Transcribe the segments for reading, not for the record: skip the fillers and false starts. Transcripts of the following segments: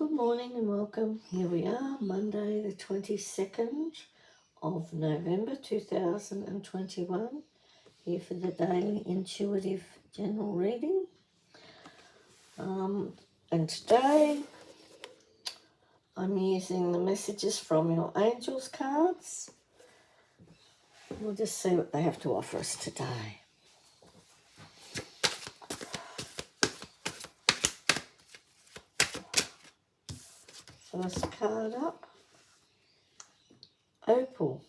Good morning and welcome. Here we are, Monday the 22nd of November 2021, here for the daily intuitive general reading. And today I'm using the messages from your angels cards. We'll just see what they have to offer us today. First card up, Opal.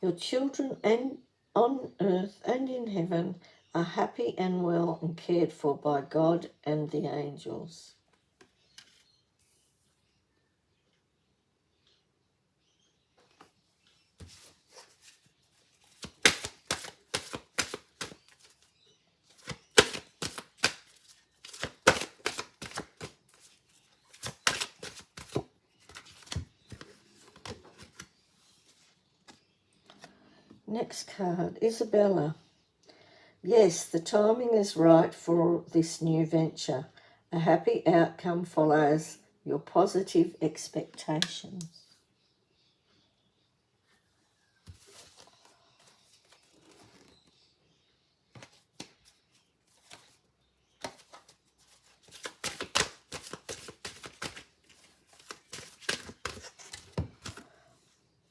Your children and on earth and in heaven are happy and well and cared for by God and the angels. Next card, Isabella. Yes, the timing is right for this new venture. A happy outcome follows your positive expectations.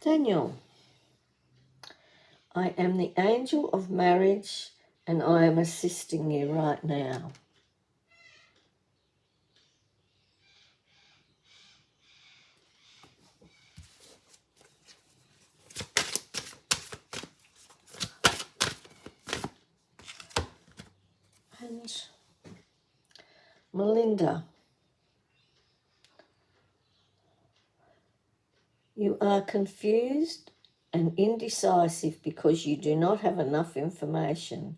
Daniel. I am the angel of marriage and I am assisting you right now. And Melinda. You are confused and indecisive because you do not have enough information.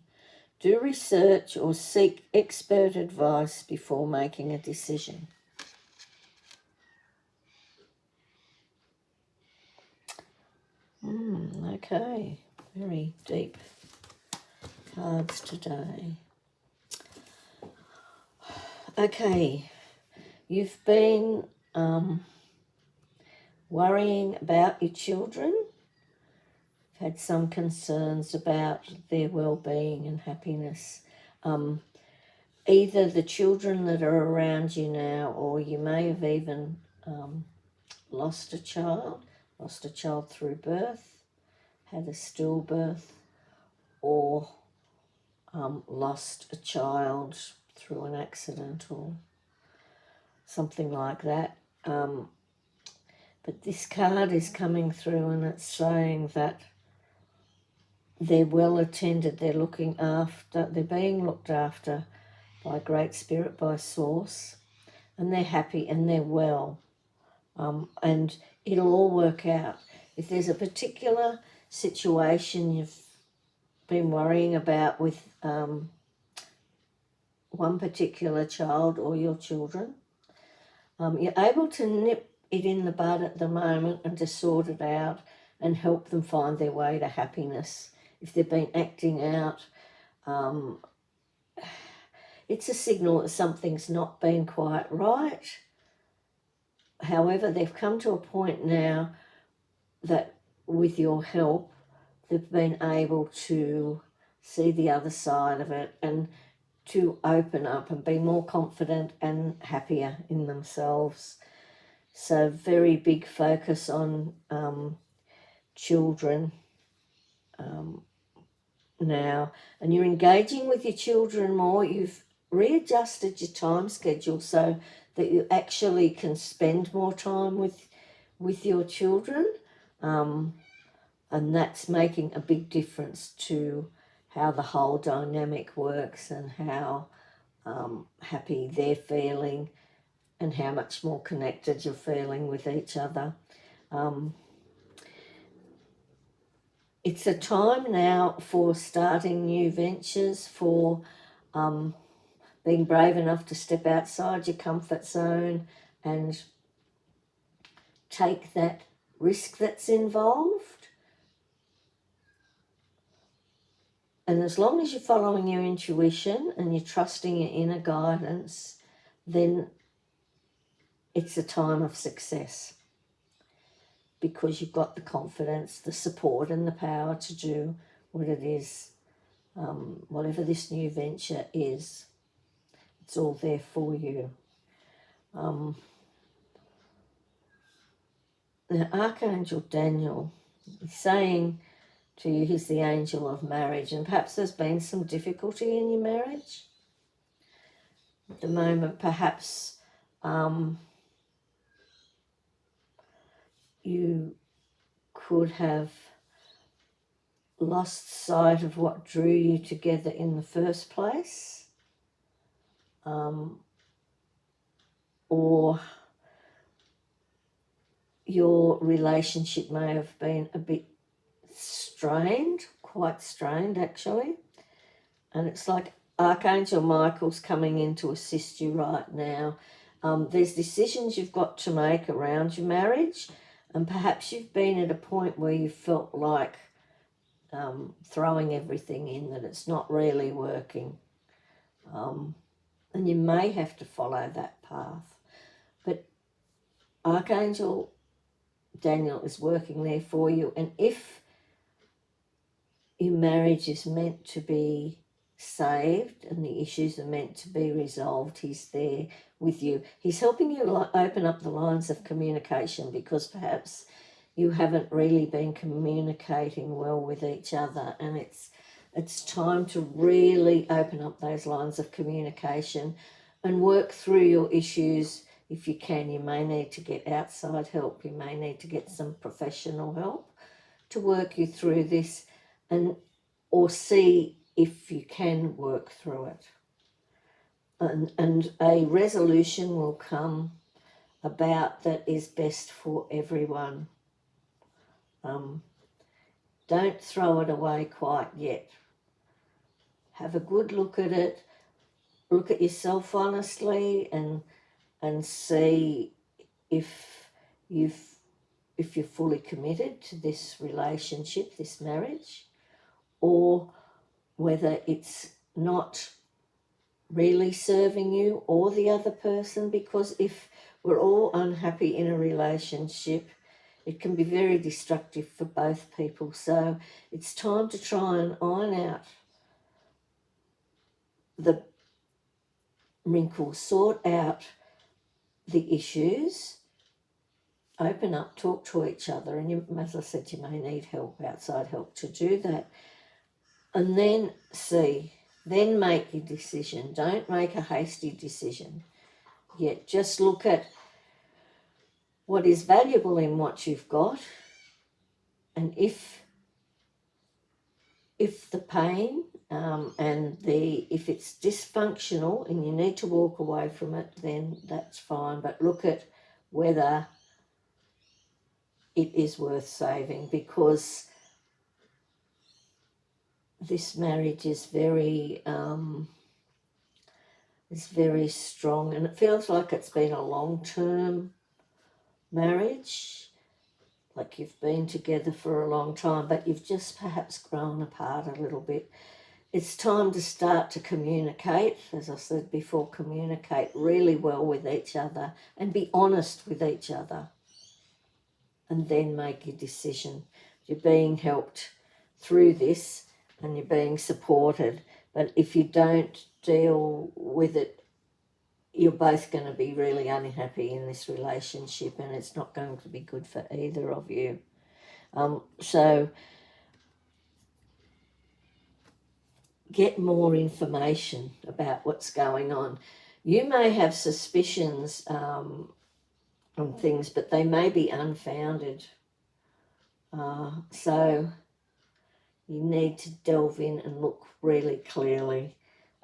Do research or seek expert advice before making a decision. Okay, very deep cards today. Okay, you've been worrying about your children. Had some concerns about their well-being and happiness. Either the children that are around you now, or you may have even lost a child through birth, had a stillbirth, or lost a child through an accident or something like that. But this card is coming through and it's saying that they're well attended, they're being looked after by Great Spirit, by Source, and they're happy and they're well. And it'll all work out. If there's a particular situation you've been worrying about with one particular child or your children, you're able to nip it in the bud at the moment and to sort it out and help them find their way to happiness. If they've been acting out, it's a signal that something's not been quite right. However, they've come to a point now that with your help, they've been able to see the other side of it and to open up and be more confident and happier in themselves. So very big focus on children now. And you're engaging with your children more. You've readjusted your time schedule so that you actually can spend more time with your children. And that's making a big difference to how the whole dynamic works and how happy they're feeling and how much more connected you're feeling with each other. It's a time now for starting new ventures, for being brave enough to step outside your comfort zone and take that risk that's involved. And as long as you're following your intuition and you're trusting your inner guidance, then it's a time of success because you've got the confidence, the support and the power to do what it is, whatever this new venture is. It's all there for you. The Archangel Daniel is saying to you, he's the angel of marriage, and perhaps there's been some difficulty in your marriage at the moment. Perhaps you could have lost sight of what drew you together in the first place, or your relationship may have been a bit strained, quite strained actually, and it's like Archangel Michael's coming in to assist you right now. There's decisions you've got to make around your marriage, and perhaps you've been at a point where you felt like throwing everything in, that it's not really working, and you may have to follow that path. But Archangel Daniel is working there for you, and if your marriage is meant to be saved and the issues are meant to be resolved, he's there with you. He's helping you open up the lines of communication, because perhaps you haven't really been communicating well with each other, and it's time to really open up those lines of communication and work through your issues. If you can, you may need to get outside help. You may need to get some professional help to work you through this, or see if you can work through it. And a resolution will come about that is best for everyone. Don't throw it away quite yet. Have a good look at it. Look at yourself honestly and see if you're fully committed to this relationship, this marriage, or whether it's not really serving you or the other person. Because if we're all unhappy in a relationship, it can be very destructive for both people. So it's time to try and iron out the wrinkles, sort out the issues, open up, talk to each other, and you, as I said, you may need help, outside help, to do that. And then then make your decision. Don't make a hasty decision yet. Just look at what is valuable in what you've got, and if the pain and if it's dysfunctional and you need to walk away from it, then that's fine. But look at whether it is worth saving, because this marriage is very strong, and it feels like it's been a long-term marriage, like you've been together for a long time, but you've just perhaps grown apart a little bit. It's time to start to communicate. As I said before, communicate really well with each other and be honest with each other, and then make your decision. You're being helped through this and you're being supported, but if you don't deal with it, you're both going to be really unhappy in this relationship, and it's not going to be good for either of you. So get more information about what's going on. You may have suspicions on things, but they may be unfounded. So you need to delve in and look really clearly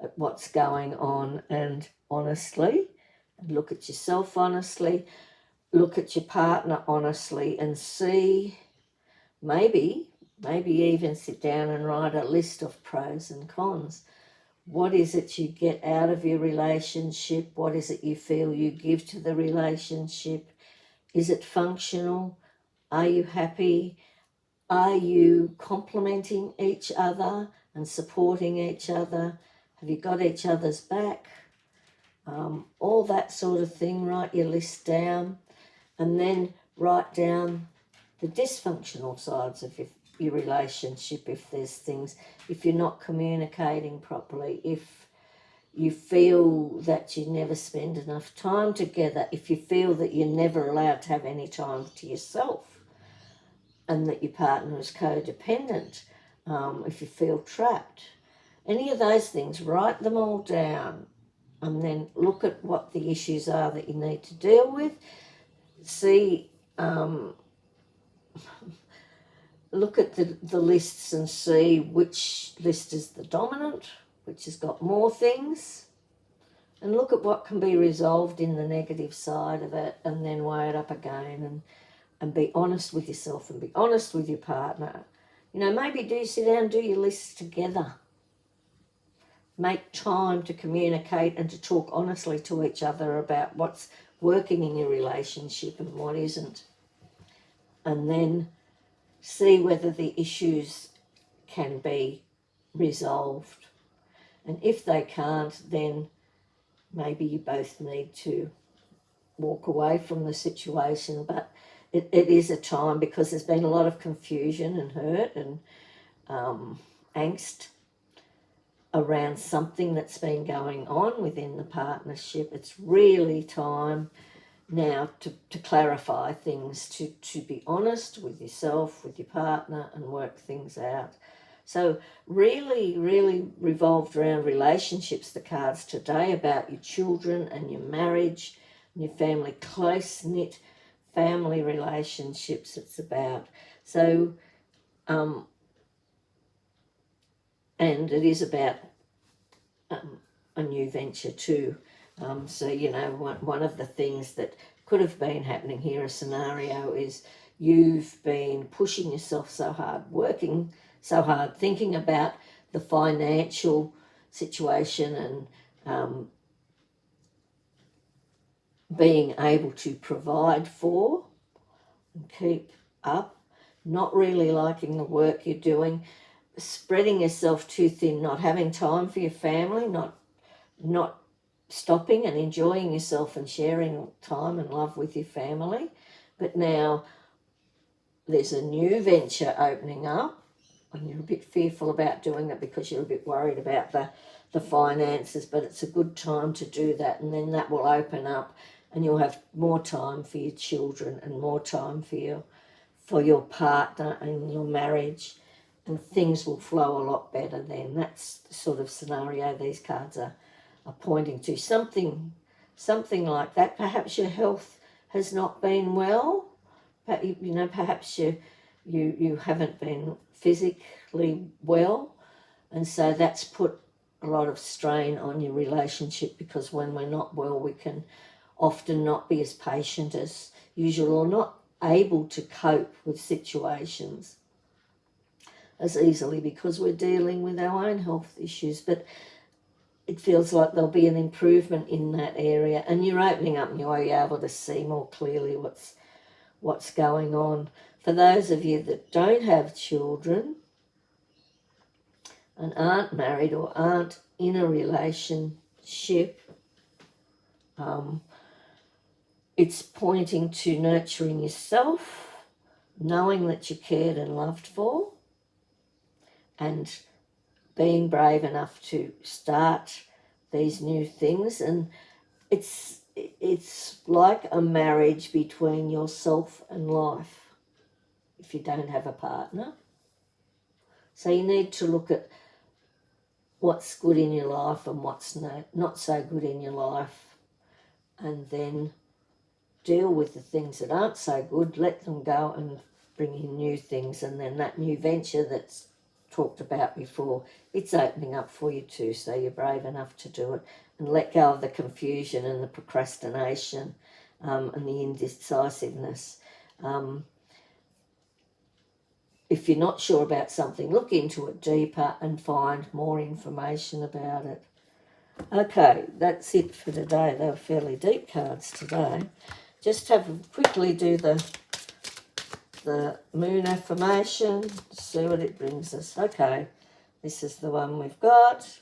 at what's going on, and honestly, and look at yourself honestly, look at your partner honestly, and see, maybe even sit down and write a list of pros and cons. What is it you get out of your relationship? What is it you feel you give to the relationship? Is it functional? Are you happy? Are you complementing each other and supporting each other? Have you got each other's back? all that sort of thing. Write your list down, and then write down the dysfunctional sides of your relationship, if there's things, if you're not communicating properly, if you feel that you never spend enough time together, if you feel that you're never allowed to have any time to yourself and that your partner is codependent, if you feel trapped, any of those things, write them all down and then look at what the issues are that you need to deal with. See, look at the lists and see which list is the dominant, which has got more things, and look at what can be resolved in the negative side of it, and then weigh it up again and be honest with yourself and be honest with your partner. You know, maybe do sit down and do your lists together. Make time to communicate and to talk honestly to each other about what's working in your relationship and what isn't. And then see whether the issues can be resolved. And if they can't, then maybe you both need to walk away from the situation. But it is a time, because there's been a lot of confusion and hurt and angst around something that's been going on within the partnership. It's really time now to clarify things, to be honest with yourself, with your partner, and work things out. So really, really revolved around relationships, the cards today, about your children and your marriage and your family, close-knit family relationships it's about. So, and it is about a new venture too. So, you know, one of the things that could have been happening here, a scenario, is you've been pushing yourself so hard, working so hard, thinking about the financial situation and being able to provide for and keep up, not really liking the work you're doing, spreading yourself too thin, not having time for your family, not stopping and enjoying yourself and sharing time and love with your family. But now there's a new venture opening up, and you're a bit fearful about doing it because you're a bit worried about the finances, but it's a good time to do that, and then that will open up and you'll have more time for your children and more time for your partner and your marriage, and things will flow a lot better then. That's the sort of scenario these cards are pointing to. Something like that. Perhaps your health has not been well. You know, perhaps you haven't been physically well, and so that's put a lot of strain on your relationship, because when we're not well, we can often not be as patient as usual, or not able to cope with situations as easily because we're dealing with our own health issues. But it feels like there'll be an improvement in that area, and you're opening up and you're able to see more clearly what's going on. For those of you that don't have children and aren't married or aren't in a relationship, it's pointing to nurturing yourself, knowing that you're cared and loved for, and being brave enough to start these new things. And it's like a marriage between yourself and life if you don't have a partner. So you need to look at what's good in your life and what's not so good in your life, and then deal with the things that aren't so good, let them go and bring in new things. And then that new venture that's talked about before, it's opening up for you too, so you're brave enough to do it and let go of the confusion and the procrastination and the indecisiveness. If you're not sure about something, look into it deeper and find more information about it. Okay, that's it for today. They were fairly deep cards today. Just quickly do the moon affirmation, see what it brings us. Okay, this is the one we've got.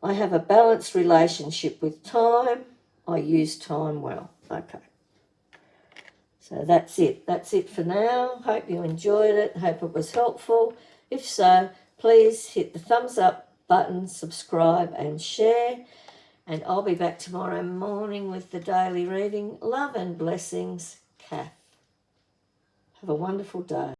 I have a balanced relationship with time. I use time well. Okay. So that's it. That's it for now. Hope you enjoyed it. Hope it was helpful. If so, please hit the thumbs up button, subscribe and share. And I'll be back tomorrow morning with the daily reading. Love and blessings, Kath. Have a wonderful day.